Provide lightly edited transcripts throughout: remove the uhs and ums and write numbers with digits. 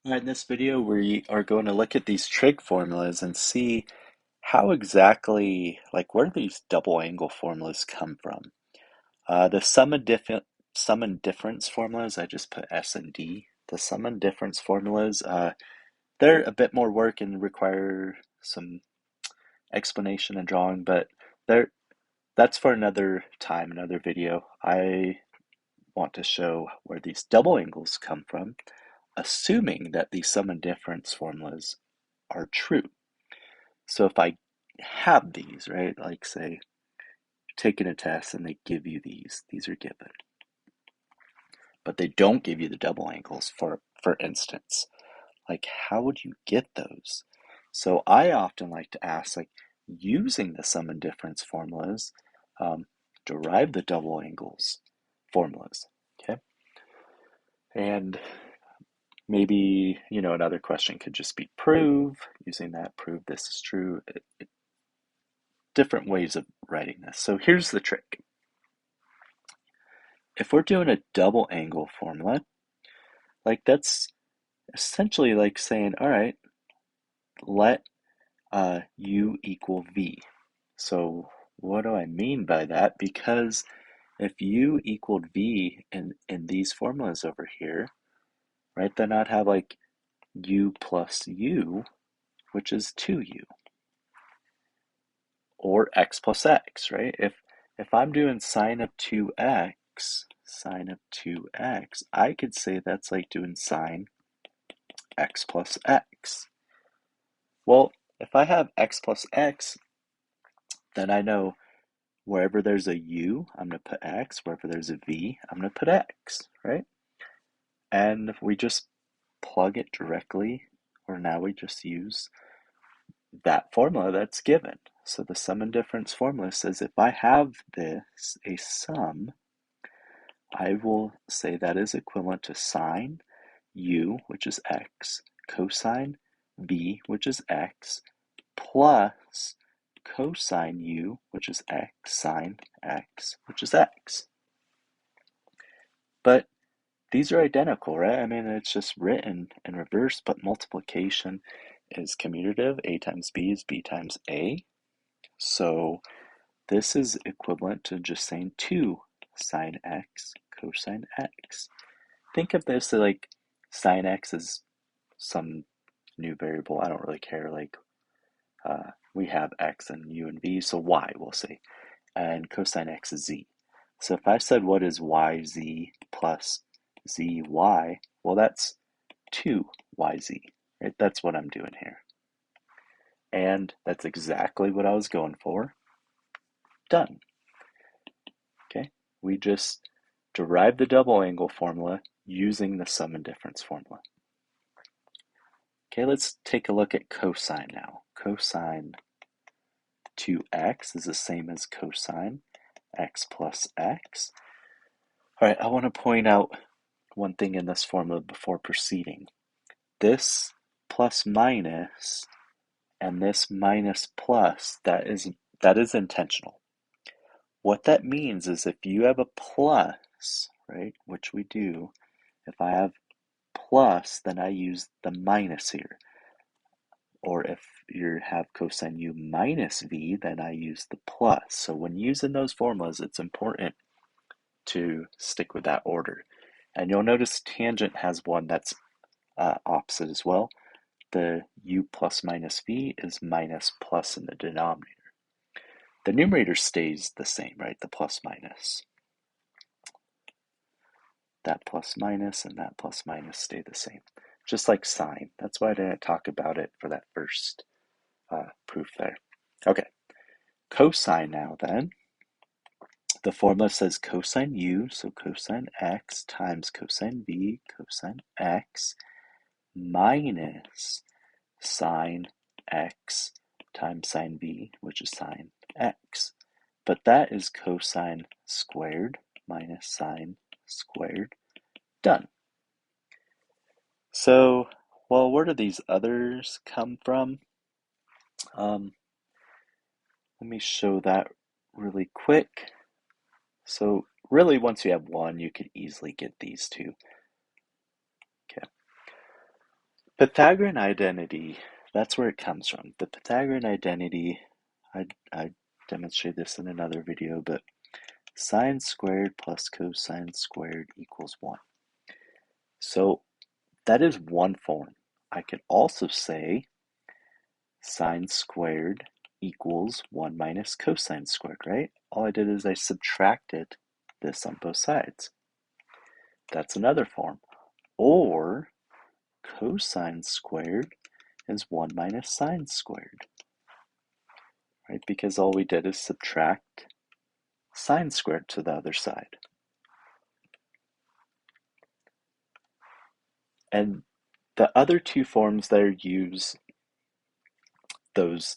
Alright, in this video, we are going to look at these trig formulas and see how exactly, like, where do these double angle formulas come from? The sum and difference formulas, I just put S and D. The sum and difference formulas, they're a bit more work and require some explanation and drawing, but that's for another time, another video. I want to show where these double angles come from, assuming that these sum and difference formulas are true. So if I have these, right, like say taking a test and they give you these are given, but they don't give you the double angles for instance, like how would you get those? So I often like to ask, like, using the sum and difference formulas, derive the double angles formulas, okay? And maybe, another question could just be prove, using that, prove this is true. Different ways of writing this. So here's the trick. If we're doing a double angle formula, like that's essentially like saying, all right, let u equal v. So what do I mean by that? Because if u equaled v in these formulas over here, right, then I'd have like u plus u, which is 2u, or x plus x, right? If I'm doing sine of 2x, I could say that's like doing sine x plus x. Well, if I have x plus x, then I know wherever there's a u, I'm going to put x. Wherever there's a v, I'm going to put x, right? And we just plug it directly, or now we just use that formula that's given. So the sum and difference formula says if I have this, a sum, I will say that is equivalent to sine u, which is x, cosine v, which is x, plus cosine u, which is x, sine x, which is x. But these are identical, right? I mean, it's just written in reverse, but multiplication is commutative. A times b is b times a. So this is equivalent to just saying 2 sine x cosine x. Think of this like sine x is some new variable. I don't really care. Like we have x and u and v, so y we'll say, and cosine x is z. So if I said what is yz plus zy, well that's 2yz, right? That's what I'm doing here. And that's exactly what I was going for. Done. Okay, we just derived the double angle formula using the sum and difference formula. Okay, let's take a look at cosine now. Cosine 2x is the same as cosine x plus x. All right, I want to point out one thing in this formula before proceeding. This plus minus and this minus plus, that is intentional. What that means is if you have a plus, right, which we do, if I have plus, then I use the minus here. Or if you have cosine u minus v, then I use the plus. So when using those formulas, it's important to stick with that order. And you'll notice tangent has one that's opposite as well. The u plus minus v is minus plus in the denominator. The numerator stays the same, right? The plus minus. That plus minus and that plus minus stay the same. Just like sine. That's why I didn't talk about it for that first proof there. Okay, cosine now then. The formula says cosine u, so cosine x times cosine v, cosine x, minus sine x times sine v, which is sine x. But that is cosine squared minus sine squared. Done. So, well, where do these others come from? Let me show that really quick. So really, once you have one, you could easily get these two. Okay. Pythagorean identity, that's where it comes from. The Pythagorean identity, I demonstrate this in another video, but sine squared plus cosine squared equals 1. So that is one form. I could also say sine squared equals 1 minus cosine squared, right? All I did is I subtracted this on both sides. That's another form. Or cosine squared is 1 minus sine squared, right? Because all we did is subtract sine squared to the other side. And the other two forms there use those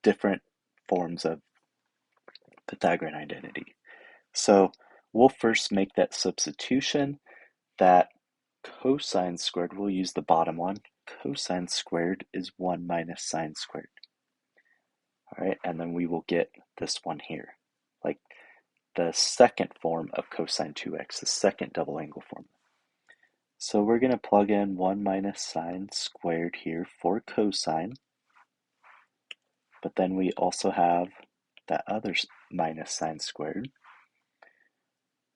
different forms of Pythagorean identity. So we'll first make that substitution that cosine squared, we'll use the bottom one. Cosine squared is 1 minus sine squared. All right, and then we will get this one here, like the second form of cosine 2x, the second double angle form. So we're going to plug in 1 minus sine squared here for cosine, but then we also have that other minus sine squared,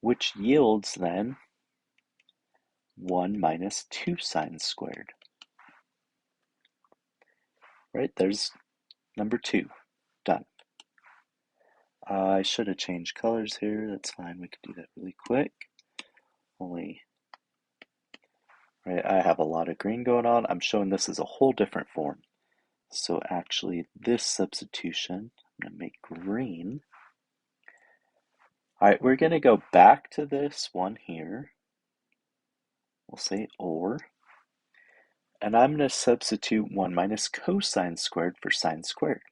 which yields then 1 minus 2 sine squared. Right, there's number 2, done. I should have changed colors here, that's fine, we could do that really quick. Right, I have a lot of green going on, I'm showing this as a whole different form. So actually this substitution, I'm going to make green. All right, we're going to go back to this one here. We'll say or. And I'm going to substitute 1 minus cosine squared for sine squared.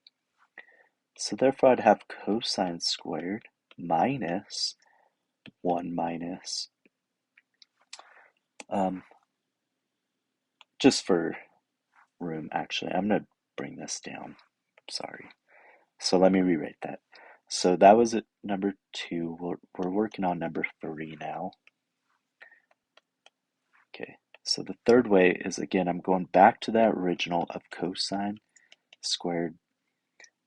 So therefore I'd have cosine squared minus 1 minus, just for room actually, I'm going to bring this down. Sorry. So let me rewrite that. So that was at number 2. We're working on number 3 now. Okay, so the third way is, again, I'm going back to that original of cosine squared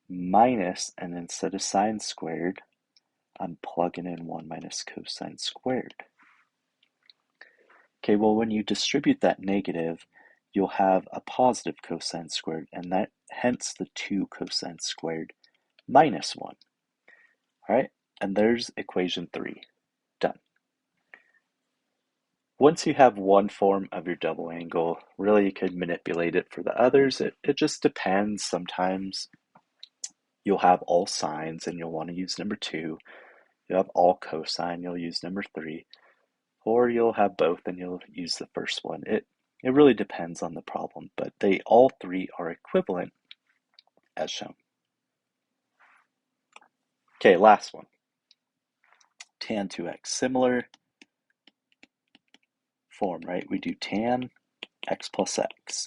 minus, and instead of sine squared, I'm plugging in 1 minus cosine squared. Okay, well, when you distribute that negative, you'll have a positive cosine squared, and that hence the 2 cosine squared minus 1. All right, and there's equation 3. Done. Once you have one form of your double angle, really you could manipulate it for the others. It just depends. Sometimes you'll have all sines and you'll want to use number 2. You'll have all cosine, you'll use number 3. Or you'll have both and you'll use the first one. It really depends on the problem, but they all 3 are equivalent as shown. Okay, last one. Tan 2x, similar form, right? We do tan x plus x.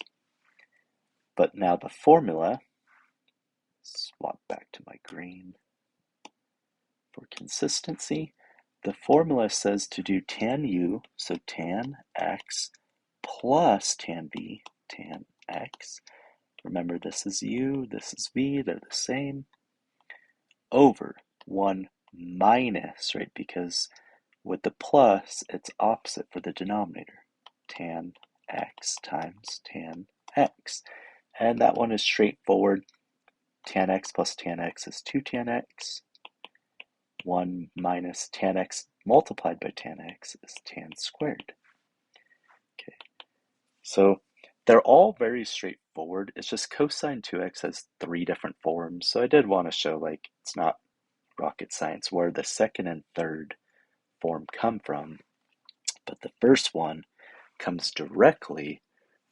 But now the formula, swap back to my green for consistency. The formula says to do tan u, so tan x plus tan v, tan x. Remember, this is u, this is v, they're the same, over 1 minus, right? Because with the plus, it's opposite for the denominator. Tan x times tan x. And that one is straightforward. Tan x plus tan x is 2 tan x. 1 minus tan x multiplied by tan x is tan squared. Okay, so they're all very straightforward. It's just cosine 2x has 3 different forms. So I did want to show, like, it's not rocket science where the second and third form come from, but the first one comes directly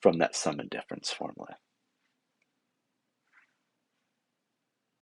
from that sum and difference formula.